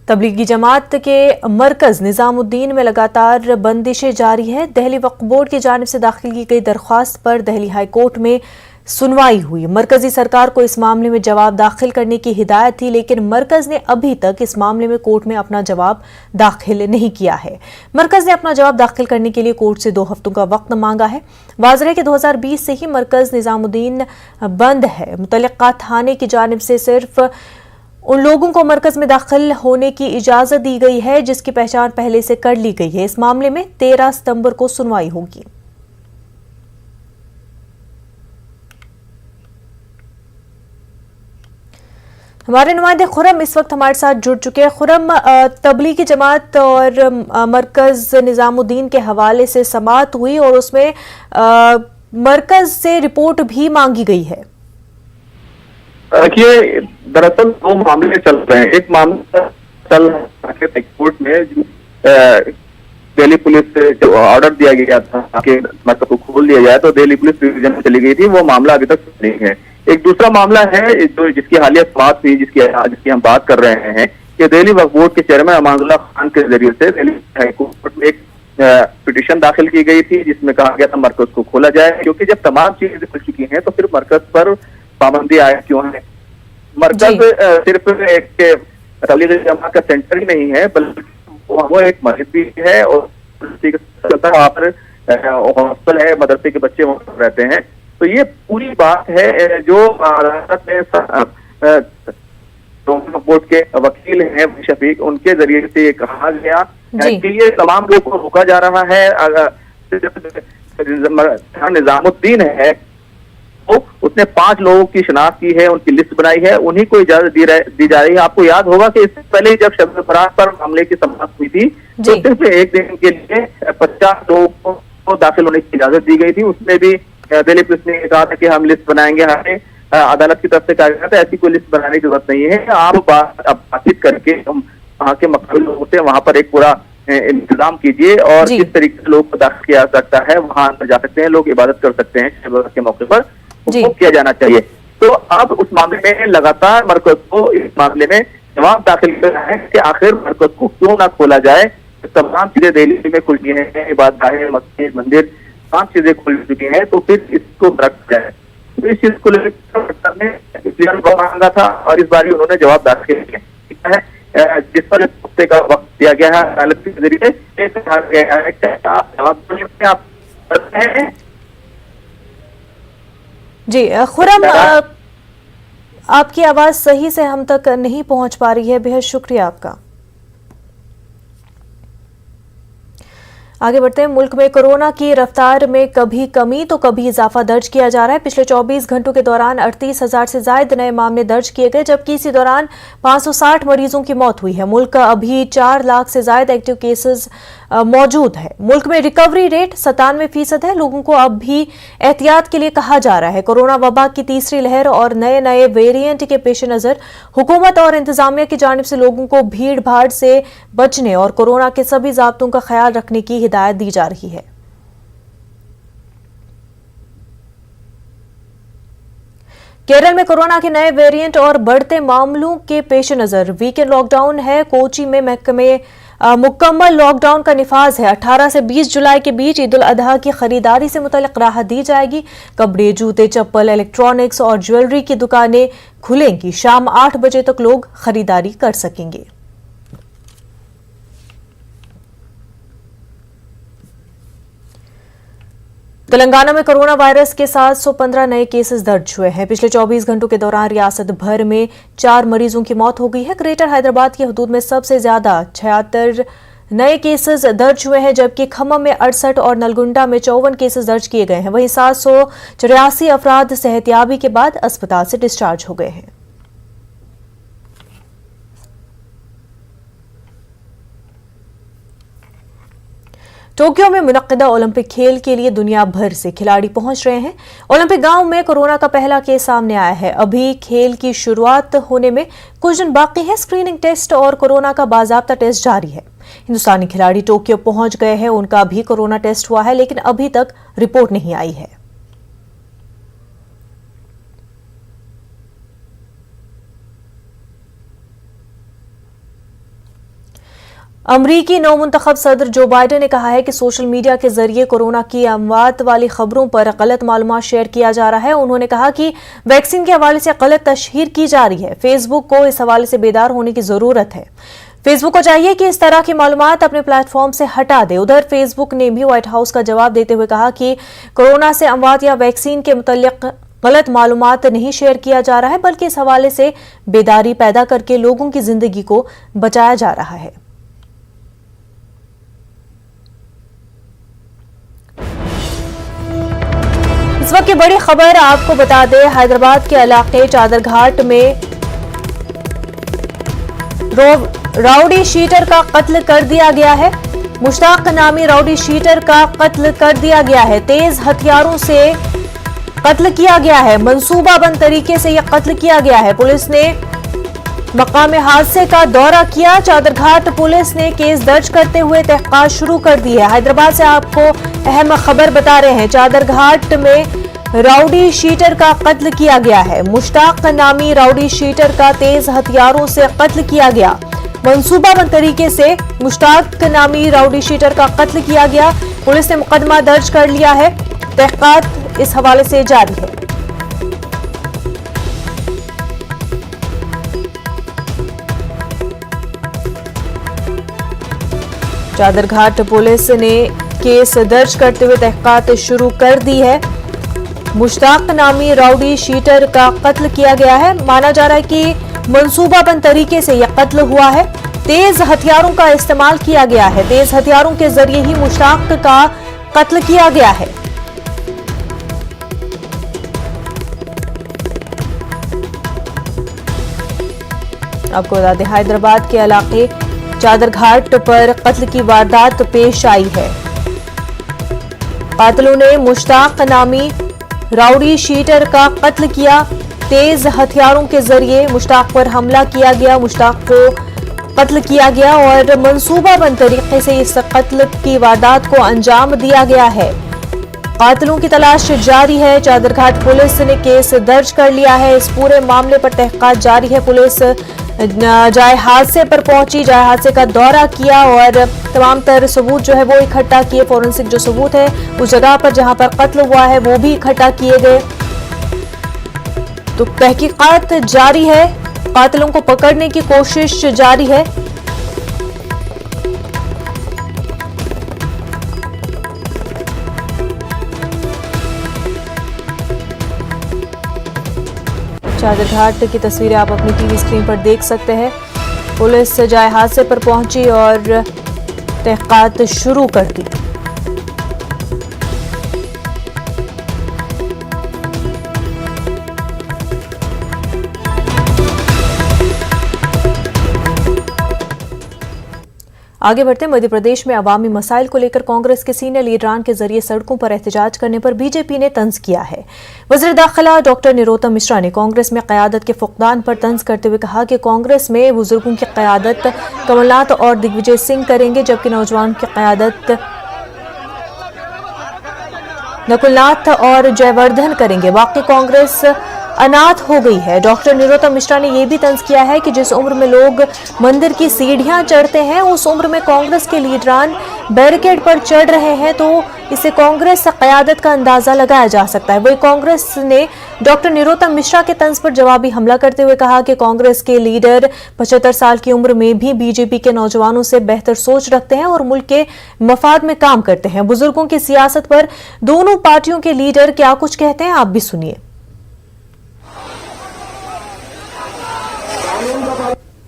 तबलीगी जमात के मरकज निजामुद्दीन में लगातार बंदिशें जारी है। दिल्ली वक्फ बोर्ड की जानिब से दाखिल की गई दरख्वास्त पर दिल्ली हाई कोर्ट में सुनवाई हुई। मरकजी सरकार को इस मामले में जवाब दाखिल करने की हिदायत थी, लेकिन मरकज ने अभी तक इस मामले में कोर्ट में अपना जवाब दाखिल नहीं किया है। मरकज ने अपना जवाब दाखिल करने के लिए कोर्ट से 2 हफ्तों का वक्त मांगा है। वाज़ेह है कि 2020 से ही मरकज निजामुद्दीन बंद है। मुतल्लिका थाने की जानिब से सिर्फ उन लोगों को मरकज में दाखिल होने की इजाजत दी गई है जिसकी पहचान पहले से कर ली गई है। इस मामले में 13 सितंबर को सुनवाई होगी। हमारे नुमाइंदे खुरम इस वक्त हमारे साथ जुड़ चुके हैं। खुरम, तबलीगी जमात और मरकज निजामुद्दीन के हवाले से समाअत हुई और उसमें मरकज से रिपोर्ट भी मांगी गई है। देखिए, दरअसल 2 मामले चल रहे हैं। एक मामला चल रहा है कोर्ट में, दिल्ली पुलिस से जो ऑर्डर दिया गया था कि मरकज को खोल दिया जाए, तो दिल्ली पुलिस डिवीजन में चली गई थी। वो मामला अभी तक नहीं है। एक दूसरा मामला है जो जिसकी हालिया समाअत हुई, जिसकी हम बात कर रहे हैं कि दिल्ली वक्फ बोर्ड के चेयरमैन अमानुल्लाह खान के जरिए से दिल्ली हाई कोर्ट में एक पिटीशन दाखिल की गई थी जिसमें कहा गया था मरकज को खोला जाए, क्योंकि जब तमाम चीजें खुल चुकी हैं तो फिर मरकज पर पाबंदी आया क्यों है। मरकज सिर्फ एक तबलीगी जमात का सेंटर ही नहीं है, बल्कि वो एक मस्जिद भी है और वहाँ पर हॉस्टल है, मदरसे के बच्चे वहाँ पर रहते हैं। तो ये पूरी बात है जो अदालत में बोर्ड के वकील हैं शफीक, उनके जरिए से ये कहा गया कि ये तमाम लोगों को रोका जा रहा है। निजामुद्दीन है तो उसने 5 लोगों की शिनाख्त की है, उनकी लिस्ट बनाई है, उन्हीं को इजाजत दी जा रही है। आपको याद होगा कि इससे पहले जब शब बरात पर मामले की समाअत हुई थी तो सिर्फ एक दिन के लिए 50 लोगों को दाखिल होने की इजाजत दी गई थी। उसमें भी दिल्ली पुलिस ने कहा था कि हम लिस्ट बनाएंगे। हमें अदालत की तरफ से कहा गया था ऐसी कोई लिस्ट बनाने की जरूरत नहीं है, आप बातचीत करके हम वहाँ के मकामी लोगों से वहाँ पर एक पूरा इंतजाम कीजिए और किस तरीके से लोग को दाखिल किया जा सकता है, वहाँ अंदर जा सकते हैं, लोग इबादत कर सकते हैं शब बरात के मौके पर, वो किया जाना चाहिए। तो अब उस मामले में लगातार मरकज को इस मामले में जवाब दाखिल कर रहा है कि आखिर मरकज को क्यों ना खोला जाए। तमाम चीजें दिल्ली में खुल चुकी हैं, इबादतगाहें, मस्जिद, मंदिर, तमाम चीजें खुल चुकी हैं, तो फिर इसको रखा जाए। तो इस चीज को लेकर मांगा था और इस बार भी उन्होंने जवाब दाखिल किया है, जिस पर एक हफ्ते का वक्त दिया गया है अदालत के जरिए। कहा गया है कि आप जवाब आप करते हैं। जी खुरम, आपकी आवाज सही से हम तक नहीं पहुंच पा रही है, बेहद शुक्रिया आपका। आगे बढ़ते हैं। मुल्क में कोरोना की रफ्तार में कभी कमी तो कभी इजाफा दर्ज किया जा रहा है। पिछले 24 घंटों के दौरान 38,000 से ज्यादा नए मामले दर्ज किए गए, जबकि इसी दौरान 560 मरीजों की मौत हुई है। मुल्क का अभी 4 लाख से ज्यादा एक्टिव केसेस मौजूद है। मुल्क में रिकवरी रेट 97% है। लोगों को अब भी एहतियात के लिए कहा जा रहा है। कोरोना वबा की तीसरी लहर और नए वेरिएंट के पेश नजर हुकूमत और इंतजामिया की जानिब से लोगों को भीड़ भाड़ से बचने और कोरोना के सभी ज़ाब्तों का ख्याल रखने की हिदायत दी जा रही है। केरल में कोरोना के नए वेरिएंट और बढ़ते मामलों के पेश नजर वीकेंड लॉकडाउन है। कोची में महकमे मुकम्मल लॉकडाउन का निफाज है। 18 से 20 जुलाई के बीच ईद उल अजहा की खरीदारी से मुतल्लिक राहत दी जाएगी। कपड़े, जूते, चप्पल, इलेक्ट्रॉनिक्स और ज्वेलरी की दुकानें खुलेंगी। शाम 8 बजे तक लोग खरीदारी कर सकेंगे। तेलंगाना में कोरोना वायरस के 715 नए केसेस दर्ज हुए हैं। पिछले 24 घंटों के दौरान रियासत भर में 4 मरीजों की मौत हो गई है। ग्रेटर हैदराबाद की हदूद में सबसे ज्यादा 76 नए केसेस दर्ज हुए हैं, जबकि खम्मम में 68 और नलगुंडा में 54 केसेस दर्ज किए गए हैं। वहीं 784 अफराद सेहतियाबी के बाद अस्पताल से डिस्चार्ज हो गए हैं। टोक्यो में मुनक्किदा ओलंपिक खेल के लिए दुनिया भर से खिलाड़ी पहुंच रहे हैं। ओलंपिक गांव में कोरोना का पहला केस सामने आया है। अभी खेल की शुरुआत होने में कुछ दिन बाकी है। स्क्रीनिंग टेस्ट और कोरोना का बाकायदा टेस्ट जारी है। हिंदुस्तानी खिलाड़ी टोक्यो पहुंच गए हैं। उनका भी कोरोना टेस्ट हुआ है, लेकिन अभी तक रिपोर्ट नहीं आई है। अमरीकी नौमुंतखब सदर जो बाइडेन ने कहा है कि सोशल मीडिया के जरिए कोरोना की अमवात वाली खबरों पर गलत मालूमात शेयर किया जा रहा है। उन्होंने कहा कि वैक्सीन के हवाले से गलत तशहीर की जा रही है। फेसबुक को इस हवाले से बेदार होने की जरूरत है। फेसबुक को चाहिए कि इस तरह की मालूमात अपने प्लेटफॉर्म से हटा दे। उधर फेसबुक ने भी व्हाइट हाउस का जवाब देते हुए कहा कि कोरोना से अमवात या वैक्सीन के मुतल्लिक गलत मालूमात नहीं शेयर किया जा रहा है, बल्कि इस हवाले से बेदारी पैदा करके लोगों की जिंदगी को बचाया जा रहा है। इस वक्त की बड़ी खबर आपको बता दें, हैदराबाद के इलाके चादरघाट में राउडी शीटर का कत्ल कर दिया गया है। मुश्ताक नामी राउडी शीटर का कत्ल कर दिया गया है। तेज हथियारों से कत्ल किया गया है। मंसूबाबंद तरीके से यह कत्ल किया गया है। पुलिस ने मकाम हादसे का दौरा किया। चादरघाट पुलिस ने केस दर्ज करते हुए तहकीकात शुरू कर दी है। हैदराबाद से आपको अहम खबर बता रहे हैं। चादरघाट में राउडी शीटर का कत्ल किया गया है। मुश्ताक नामी राउडी शीटर का तेज हथियारों से कत्ल किया गया। मंसूबाबंद तरीके से मुश्ताक नामी राउडी शीटर का कत्ल किया गया। पुलिस ने मुकदमा दर्ज कर लिया है। तहकीकात इस हवाले से जारी है। चादरघाट पुलिस ने केस दर्ज करते हुए तहकीकात शुरू कर दी है। मुश्ताक नामी राउडी शीटर का कत्ल किया गया है। माना जा रहा है कि मंसूबाबंद तरीके से यह कत्ल हुआ है। तेज हथियारों का इस्तेमाल किया गया है। तेज हथियारों के जरिए ही मुश्ताक का कत्ल किया गया है। आपको बता दें, हैदराबाद के इलाके चादरघाट पर कत्ल की वारदात पेश आई है। कातिलों ने मुश्ताक नामी राउडी शीटर का कत्ल किया। तेज हथियारों के जरिए मुश्ताक पर हमला किया गया। मुश्ताक को कत्ल किया गया और मंसूबाबंद तरीके से इस कत्ल की वारदात को अंजाम दिया गया है। कातिलों की तलाश जारी है। चादरघाट पुलिस ने केस दर्ज कर लिया है। इस पूरे मामले पर तहकीकात जारी है। पुलिस जाए हादसे पर पहुंची, जाए हादसे का दौरा किया और तमाम तर सबूत जो है वो इकट्ठा किए। फोरेंसिक जो सबूत है उस जगह पर जहां पर कत्ल हुआ है वो भी इकट्ठा किए गए। तो तहकीकात जारी है। कातिलों को पकड़ने की कोशिश जारी है। चादरघाट की तस्वीरें आप अपनी टीवी स्क्रीन पर देख सकते हैं। पुलिस जाए हादसे पर पहुंची और तहकीकात शुरू कर दी। आगे बढ़ते मध्य प्रदेश में अवामी मसाइल को लेकर कांग्रेस के सीनियर लीडरान के जरिए सड़कों पर एहतजाज करने पर बीजेपी ने तंज किया है। वज़ीर दाखिला डॉक्टर निरोत्तम मिश्रा ने कांग्रेस में क़यादत के फुक़दान पर तंज करते हुए कहा कि कांग्रेस में बुजुर्गों की क़यादत कमलनाथ और दिग्विजय सिंह करेंगे, जबकि नौजवान की क़यादत नकुलनाथ और जयवर्धन करेंगे। बाकी कांग्रेस अनाथ हो गई है। डॉक्टर निरोत्तम मिश्रा ने यह भी तंज किया है कि जिस उम्र में लोग मंदिर की सीढ़ियां चढ़ते हैं उस उम्र में कांग्रेस के लीडरान बैरिकेड पर चढ़ रहे हैं, तो इससे कांग्रेस क़यादत का अंदाजा लगाया जा सकता है। वही कांग्रेस ने डॉक्टर निरोत्तम मिश्रा के तंज पर जवाबी हमला करते हुए कहा कि कांग्रेस के लीडर 75 साल की उम्र में भी बीजेपी के नौजवानों से बेहतर सोच रखते हैं और मुल्क के मफाद में काम करते हैं। बुजुर्गों की सियासत पर दोनों पार्टियों के लीडर क्या कुछ कहते हैं, आप भी सुनिए।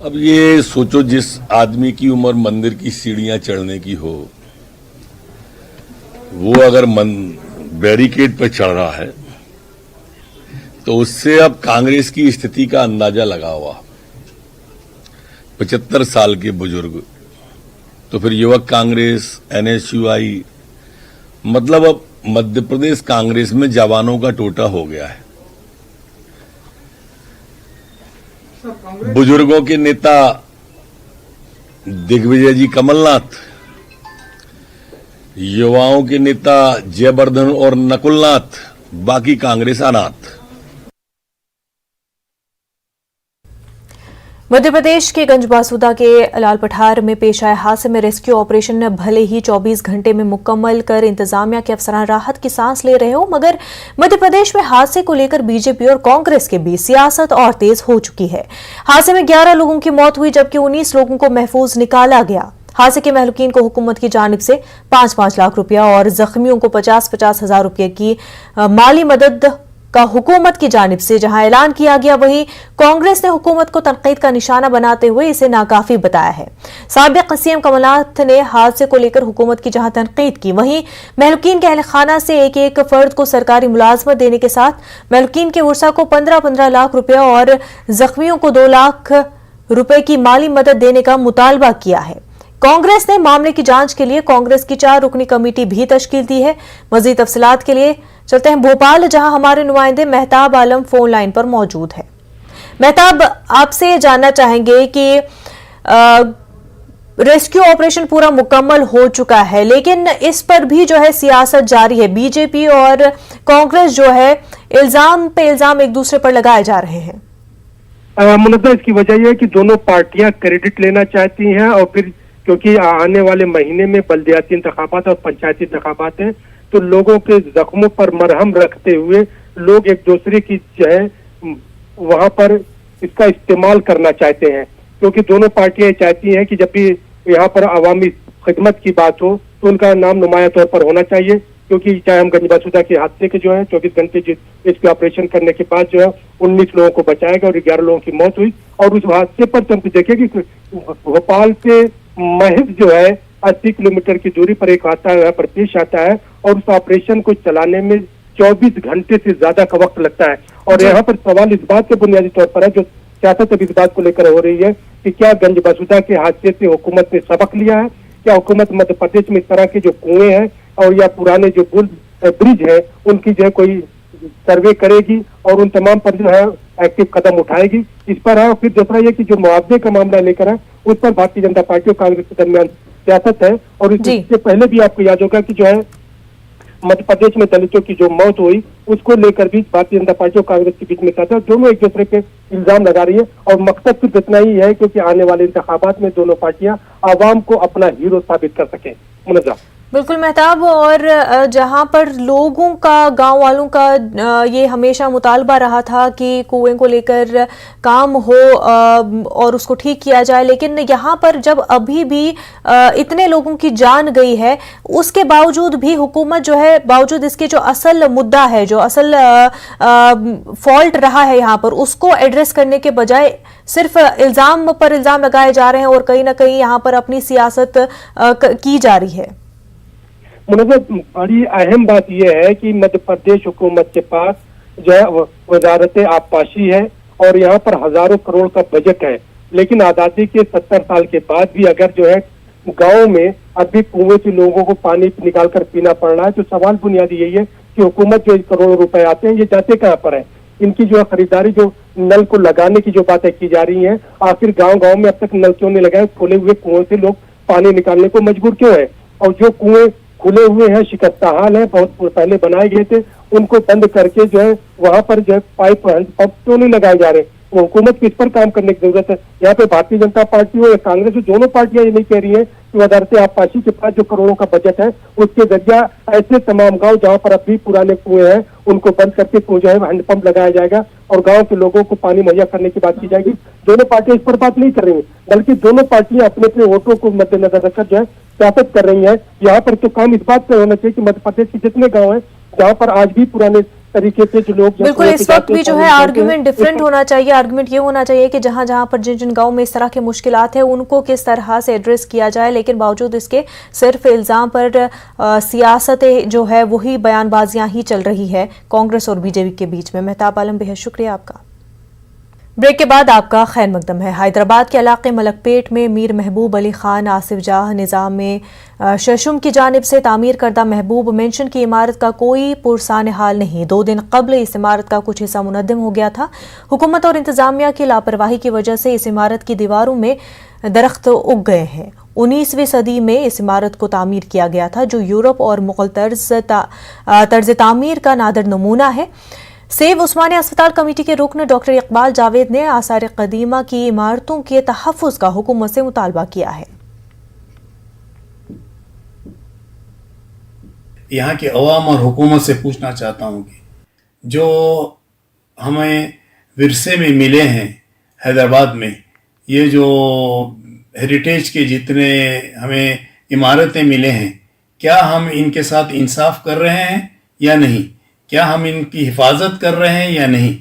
अब ये सोचो, जिस आदमी की उम्र मंदिर की सीढ़ियां चढ़ने की हो, वो अगर बैरिकेड पर चढ़ रहा है तो उससे अब कांग्रेस की स्थिति का अंदाजा लगा हुआ। 75 साल के बुजुर्ग, तो फिर युवक कांग्रेस, NSUI, मतलब अब मध्य प्रदेश कांग्रेस में जवानों का टोटा हो गया है। बुजुर्गों के नेता दिग्विजय जी कमलनाथ, युवाओं के नेता जयवर्धन और नकुलनाथ, बाकी कांग्रेस अनाथ। मध्य प्रदेश के गंजबासुदा के लाल पठार में पेश आए हादसे में रेस्क्यू ऑपरेशन भले ही 24 घंटे में मुकम्मल कर इंतजामिया के अफसरान राहत की सांस ले रहे हो, मगर मध्य प्रदेश में हादसे को लेकर बीजेपी और कांग्रेस के बीच सियासत और तेज हो चुकी है। हादसे में 11 लोगों की मौत हुई जबकि 19 लोगों को महफूज निकाला गया। हादसे के महलूकीन को हुकूमत की जानिब से 5-5 लाख रुपया और जख्मियों को 50-50 हजार रुपये की माली मदद का हुकूमत की जानिब से जहां ऐलान किया गया, वहीं कांग्रेस ने हुकूमत को तनकीद का निशाना बनाते हुए इसे नाकाफी बताया है। साबिक सीएम कमलनाथ ने हादसे को लेकर हुकूमत की जहां तनकीद की, वहीं महलूकीन के अहल खाना से एक फर्द को सरकारी मुलाजमत देने के साथ महलूकीन के वर्सा को 15-15 लाख रुपया और जख्मियों को 2 लाख रुपए की माली मदद देने का मुतालबा किया है। कांग्रेस ने मामले की जांच के लिए कांग्रेस की 4 रुकनी कमेटी भी तश्कील दी है। मजीद तफसीलात के लिए चलते हैं भोपाल, जहां हमारे नुमाइंदे मेहताब आलम फोन लाइन पर मौजूद है। मेहताब, आपसे जानना चाहेंगे कि रेस्क्यू ऑपरेशन पूरा मुकम्मल हो चुका है, लेकिन इस पर भी जो है सियासत जारी है। बीजेपी और कांग्रेस जो है इल्जाम पे इल्जाम एक दूसरे पर लगाए जा रहे हैं। मुनद्दा, इसकी वजह यह है कि दोनों पार्टियां क्रेडिट लेना चाहती हैं और फिर क्योंकि आने वाले महीने में बल्दियाती इंतखाबात और पंचायती इंतखाबात हैं, तो लोगों के जख्मों पर मरहम रखते हुए लोग एक दूसरे की जो है वहां पर इसका इस्तेमाल करना चाहते हैं, क्योंकि दोनों पार्टियां चाहती हैं कि जब भी यहाँ पर अवामी खिदमत की बात हो तो उनका नाम नुमाया तौर पर होना चाहिए। क्योंकि चाहे हम गंजबासुदा के हादसे के जो है 24 घंटे इसके ऑपरेशन करने के बाद जो है 19 लोगों को बचाया गया और 11 लोगों की मौत हुई। और उस हादसे पर तुम देखिए कि भोपाल से महज जो है 80 किलोमीटर की दूरी पर एक हादसा यहाँ पर पेश आता है और उस ऑपरेशन को चलाने में 24 घंटे से ज्यादा का वक्त लगता है। और यहाँ पर सवाल इस बात के बुनियादी तौर पर है, जो सियासत अब इस बात को लेकर हो रही है कि क्या गंजबासुदा के हादसे से हुकूमत ने सबक लिया है? क्या हुकूमत मध्य प्रदेश में इस तरह के जो कुएं हैं और या पुराने जो ब्रिज है उनकी जो है कोई सर्वे करेगी और उन तमाम पर जो है एक्टिव कदम उठाएगी? इस पर है। और फिर दूसरा ये कि जो मुआवजे का मामला लेकर है उस पर भारतीय जनता पार्टी और कांग्रेस के दरमियान सियासत है। और इससे पहले भी आपको याद होगा कि जो है मध्य प्रदेश में दलितों की जो मौत हुई उसको लेकर भी भारतीय जनता पार्टी और कांग्रेस के बीच में सियासत, दोनों एक दूसरे पे इल्जाम लगा रही है। और मकसद सिर्फ इतना ही है क्योंकि आने वाले इंतखाबात में दोनों पार्टियां आवाम को अपना हीरो साबित कर सकें। मुनज़्ज़ा, बिल्कुल मेहताब, और जहां पर लोगों का, गांव वालों का ये हमेशा मुतालबा रहा था कि कुएं को लेकर काम हो और उसको ठीक किया जाए, लेकिन यहां पर जब अभी भी इतने लोगों की जान गई है उसके बावजूद भी हुकूमत जो है, बावजूद इसके जो असल मुद्दा है, जो असल फॉल्ट रहा है यहां पर, उसको एड्रेस करने के बजाय सिर्फ इल्जाम पर इल्जाम लगाए जा रहे हैं और कहीं ना कहीं यहां पर अपनी सियासत की जा रही है। मतलब बड़ी अहम बात यह है कि मध्य प्रदेश हुकूमत के पास जो है वजारत आबपाशी है और यहाँ पर हजारों करोड़ का बजट है, लेकिन आज़ादी के 70 साल के बाद भी अगर जो है गांव में अभी कुएं से लोगों को पानी निकाल कर पीना पड़ रहा है, तो सवाल बुनियादी यही है कि हुकूमत जो करोड़ों रुपए आते हैं ये जाते कहाँ पर है? इनकी जो खरीदारी, जो नल को लगाने की जो बातें की जा रही हैं, आखिर गाँव गाँव में अब तक नल क्यों नहीं लगाए? खुले हुए कुएं से लोग पानी निकालने को मजबूर क्यों है? और जो कुएं खुले हुए हैं, शिकस्त हाल है, बहुत पहले बनाए गए थे, उनको बंद करके जो है वहां पर जो है पाइप पंप क्यों नहीं लगाए जा रहे? वो हुकूमत को इस पर काम करने की जरूरत है। यहाँ पे भारतीय जनता पार्टी हो या कांग्रेस हो, दोनों पार्टियां ये नहीं कह रही है कि वजारत आबपाशी के पास जो करोड़ों का बजट है उसके जरिया ऐसे तमाम गांव जहाँ पर अभी पुराने कुएं हैं उनको बंद करके जो है हैंडपंप लगाया जाएगा और गांव के लोगों को पानी मुहैया करने की बात की जाएगी। दोनों पार्टियां इस पर बात नहीं कर रही है, बल्कि दोनों पार्टियां अपने अपने वोटों को मद्देनजर रखकर जो है सियासत कर रही है। यहाँ पर तो काम इस बात पर होना चाहिए कि मध्य प्रदेश के जितने गाँव हैं जहाँ पर आज भी पुराने तरीके से जो लोग, बिल्कुल इस वक्त भी जो है आर्गुमेंट डिफरेंट होना चाहिए। आर्गुमेंट ये होना चाहिए कि जहां जहां पर जिन जिन गांव में इस तरह के मुश्किलात है उनको किस तरह से एड्रेस किया जाए, लेकिन बावजूद इसके सिर्फ इल्जाम पर सियासत जो है वही बयानबाजियां ही चल रही है कांग्रेस और बीजेपी के बीच में। मेहताब आलम, बेहद शुक्रिया आपका। ब्रेक के बाद आपका खैर मकदम है। हैदराबाद के इलाके मलकपेट में मीर महबूब अली खान आसिफ जाह निज़ाम में शशुम की जानिब से तामीर करदा महबूब मेंशन की इमारत का कोई पुरसान हाल नहीं। 2 दिन कबल इस इमारत का कुछ हिस्सा मुनद्दम हो गया था। हुकूमत और इंतजामिया की लापरवाही की वजह से इस इमारत की दीवारों में दरख्त उग गए हैं। 19वीं सदी में इस इमारत को तामीर किया गया था, जो यूरोप और मुगल तर्ज तामीर का नादर नमूना है। सेव उस्मानिया अस्पताल कमेटी के रुकन डॉक्टर इकबाल जावेद ने आसार कदीमा की इमारतों के तहफ़्फ़ुज़ का हुकूमत से मुतालबा किया है। यहाँ के अवाम और हुकूमत से पूछना चाहता हूँ कि जो हमें विरसे में मिले हैं हैदराबाद में, ये जो हेरिटेज के जितने हमें इमारतें मिले हैं, क्या हम इनके साथ इंसाफ कर रहे हैं या नहीं, क्या हम इनकी हिफाजत कर रहे हैं या नहीं।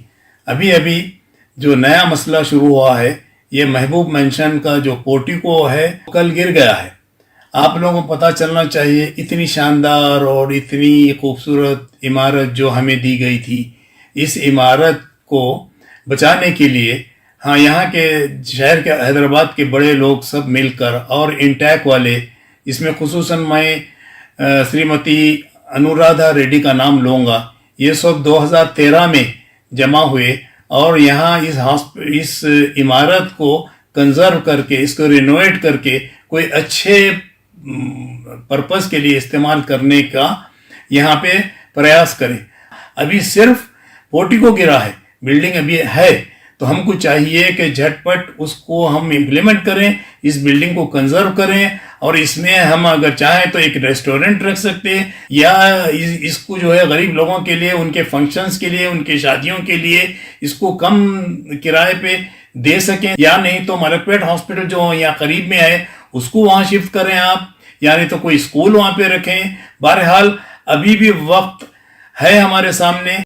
अभी अभी जो नया मसला शुरू हुआ है, ये महबूब मेंशन का जो पोर्टिको है कल गिर गया है। आप लोगों को पता चलना चाहिए, इतनी शानदार और इतनी खूबसूरत इमारत जो हमें दी गई थी, इस इमारत को बचाने के लिए हाँ यहाँ के शहर के हैदराबाद के बड़े लोग सब मिलकर और इंटैक वाले, इसमें खुसूसन मैं श्रीमती अनुराधा रेड्डी का नाम लूँगा, ये सब 2013 में जमा हुए और यहाँ इस इमारत को कंजर्व करके, इसको रिनोवेट करके कोई अच्छे पर्पस के लिए इस्तेमाल करने का यहाँ पे प्रयास करें। अभी सिर्फ पोर्टिको गिरा है, बिल्डिंग अभी है, तो हमको चाहिए कि झटपट उसको हम इम्प्लीमेंट करें, इस बिल्डिंग को कंजर्व करें और इसमें हम अगर चाहें तो एक रेस्टोरेंट रख सकते हैं या इसको जो है गरीब लोगों के लिए, उनके फंक्शंस के लिए, उनके शादियों के लिए इसको कम किराए पे दे सकें, या नहीं तो मलकपेट हॉस्पिटल जो यहाँ करीब में है उसको वहाँ शिफ्ट करें आप, या नहीं तो कोई स्कूल वहाँ पे रखें। बहरहाल अभी भी वक्त है हमारे सामने।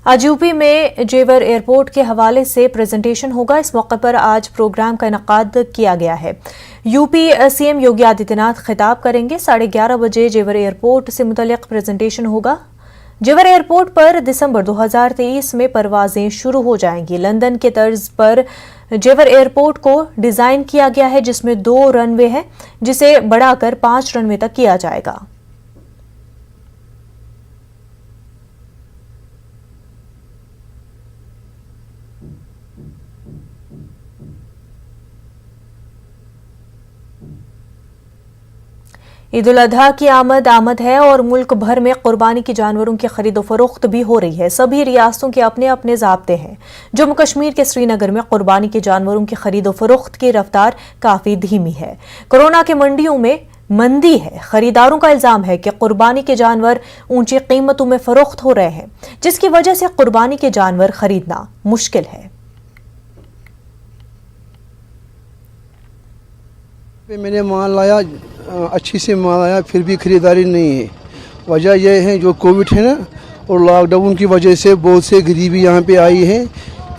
आज यूपी में जेवर एयरपोर्ट के हवाले से प्रेजेंटेशन होगा। इस मौके पर आज प्रोग्राम का इनेकाद किया गया है। यूपी सीएम योगी आदित्यनाथ खिताब करेंगे। 11:30 बजे जेवर एयरपोर्ट से मुतल्लिक प्रेजेंटेशन होगा। जेवर एयरपोर्ट पर दिसंबर 2023 में परवाजें शुरू हो जाएंगी। लंदन के तर्ज पर जेवर एयरपोर्ट को डिजाइन किया गया है, जिसमें 2 रनवे है, जिसे बढ़ाकर 5 रनवे तक किया जाएगा। ईद उल अजहा की आमद है और मुल्क भर में कुर्बानी की जानवरों की खरीदो फरोख्त भी हो रही है। सभी रियासतों के अपने अपने ज़ाब्ते हैं। जम्मू कश्मीर के श्रीनगर में कुर्बानी के जानवरों की खरीदो फरोख्त की रफ्तार काफी धीमी है। कोरोना के मंडियों में मंदी है। खरीदारों का इल्जाम है कि कुर्बानी के जानवर ऊंची कीमतों में फरोख्त हो रहे हैं, जिसकी वजह से कुर्बानी के जानवर खरीदना मुश्किल है। मैंने माल लाया, अच्छी से माल आया, फिर भी खरीदारी नहीं है। वजह यह है जो कोविड है ना, और लॉकडाउन की वजह से बहुत से गरीबी यहाँ पे आई है।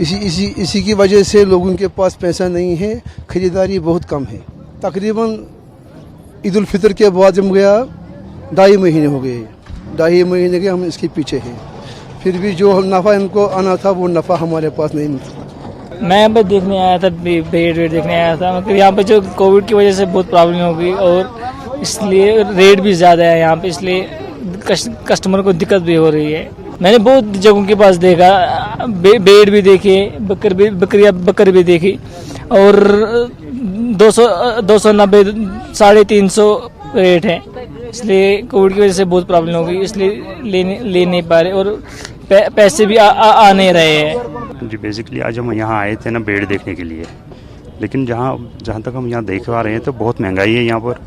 इसी की वजह से लोगों के पास पैसा नहीं है, खरीदारी बहुत कम है। तकरीबन ईद उल फितर के बाद जब गया 2.5 महीने हो गए, 2.5 महीने के हम इसके पीछे हैं, फिर भी जो नफ़ा इनको आना था वो नफ़ा हमारे पास नहीं मिलता। मैं यहाँ पे देखने आया था, बेड देखने आया था, मतलब यहाँ पे जो कोविड की वजह से बहुत प्रॉब्लम हो गई और इसलिए रेट भी ज़्यादा है यहाँ पे, इसलिए कस्टमर को दिक्कत भी हो रही है। मैंने बहुत जगहों के पास देखा, बेड भी देखे, बकरी भी देखी और 290 350 रेट है। इसलिए कोविड की वजह से बहुत प्रॉब्लम हो गई, इसलिए ले नहीं पा रहे और पैसे भी आ नहीं रहे हैं। जी बेसिकली आज हम यहाँ आए थे ना बेड देखने के लिए, लेकिन जहाँ तक हम यहाँ देख पा रहे हैं तो बहुत महंगाई है यहाँ पर,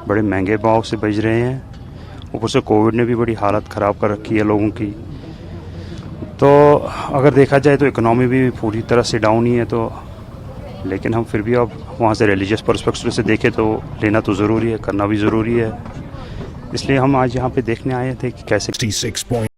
बड़े महंगे भाव से बेच रहे हैं। ऊपर से कोविड ने भी बड़ी हालत ख़राब कर रखी है लोगों की। तो अगर देखा जाए तो इकोनॉमी भी पूरी तरह से डाउन ही है, तो लेकिन हम फिर भी अब वहाँ से रिलीजियस पर्सपेक्टिव से देखें तो लेना तो ज़रूरी है, करना भी ज़रूरी है। इसलिए हम आज यहाँ पे देखने आए थे कि कैसे